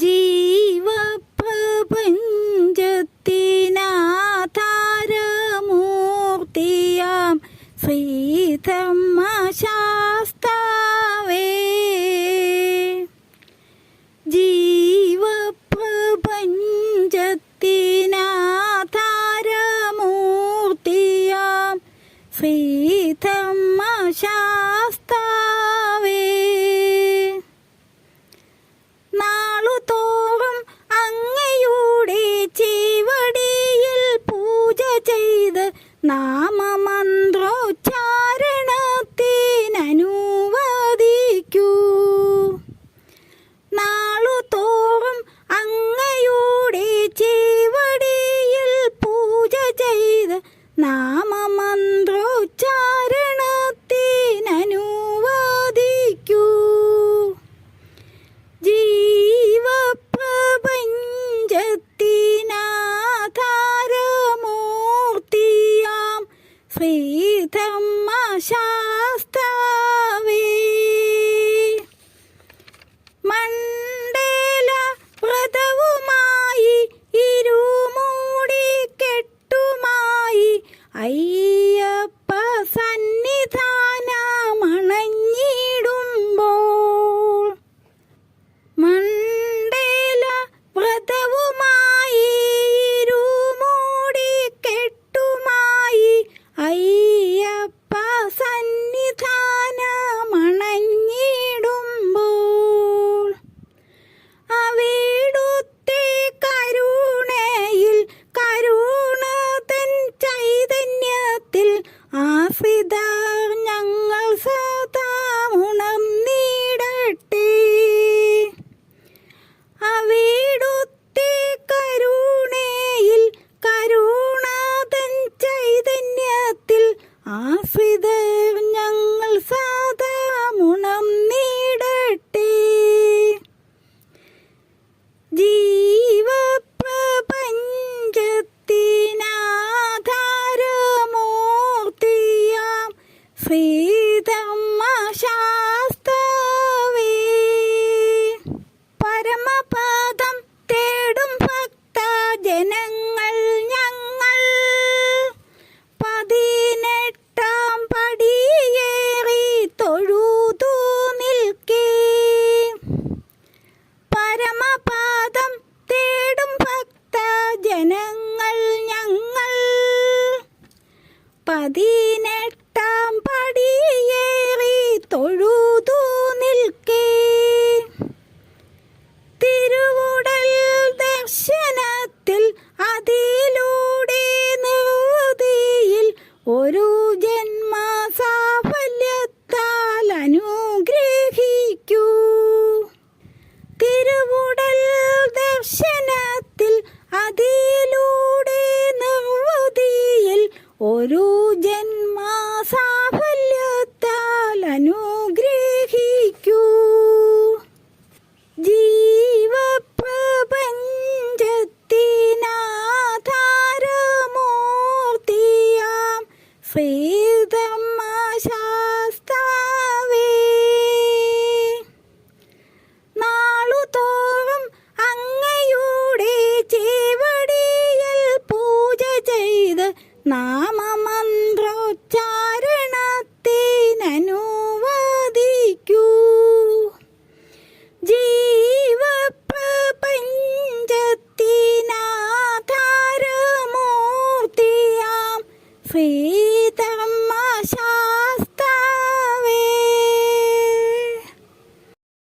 ജീവപ്രപഞ്ചത്തിനാധാരമൂർത്തിയാം ശ്രീധർമ്മശാസ്താവേ. ജീവപ്രപഞ്ചത്തിനാധാരമൂർത്തിയാം ശ്രീധർമ്മശാസ്താവേ. നാളുതോറും അങ്ങയുടെ ചേവടിയിൽ പൂജ ചെയ്ത് നാമമന്ത്രോച്ചാരണത്തിനനുവദിക്കൂ. നാളുതോറും അങ്ങയുടെ ചേവടിയിൽ പൂജ ചെയ്ത് നാമമന്ത്രോച്ചാരണത്തിനനുവദിക്കൂ. ജീവപ്രപഞ്ചത്തിനാധാരമൂർത്തിയാം ശ്രീധർമ്മശാസ്താവേ. മണ്ഡല വ്രതവുമായി ഇരുമൂടിക്കെട്ടുമായി അയ്യപ്പ സന്നിധാനമണഞ്ഞിടുമ്പോൾ, മണ്ഡല വ്രതവുമായി ഇരുമൂടിക്കെട്ടുമായി അയ്യപ്പ സന്നിധാനമണഞ്ഞിടുമ്പോൾ, അവിടുത്തെ കരുണയിൽ കരുണതൻ ചൈതന്യത്തിൽ ആശ്രിതർ ഞങ്ങൾ സദാ ഉണർന്നിടട്ടെ. അവിടുത്തെ കരുണയിൽ കരുണതൻ ചൈതന്യത്തിൽ ആശ്രിതർ ഞങ്ങൾ സദാ ഉണർന്നിടട്ടെ. ജീവപ്രപഞ്ചത്തിനാധാരമൂർത്തിയാം ശ്രീധർമ്മശാസ്താവേ. പരമപദം തേടും ഭക്തജനങ്ങൾ ഞങ്ങൾ 18-ാം പടിയേറി തൊഴുതു നിൽക്കേ. പരമപദം തേടും ഭക്തജനങ്ങൾ ഞങ്ങൾ 18-ാം പടിയേറി തൊഴുതു നിൽക്കേ. തിരുവുടൽ ദർശനത്തിൽ അതിലൂടെ നിർവൃതിയിൽ ഒരു ജന്മസാഫല്യത്താൽ അനുഗ്രഹിക്കൂ. തിരുവുടൽ ദർശനത്തിൽ അതിലൂടെ നിർവൃതിയിൽ ഒരു ജന്മസാഫല്യത്താൽ അനുഗ്രഹിക്കൂ. ജീവപ്രപഞ്ചത്തിനാധാരമൂർത്തിയാം ശ്രീധർമ്മശാസ്താവേ. നാളുതോറും അങ്ങയുടെ ചേവടിയിൽ പൂജ ചെയ്ത് നാമമന്ത്രോച്ചാരണത്തിനനുവദിക്കൂ. ജീവപ്രപഞ്ചത്തിനാധാരമൂർത്തിയാം ശ്രീധർമ്മശാസ്താവേ.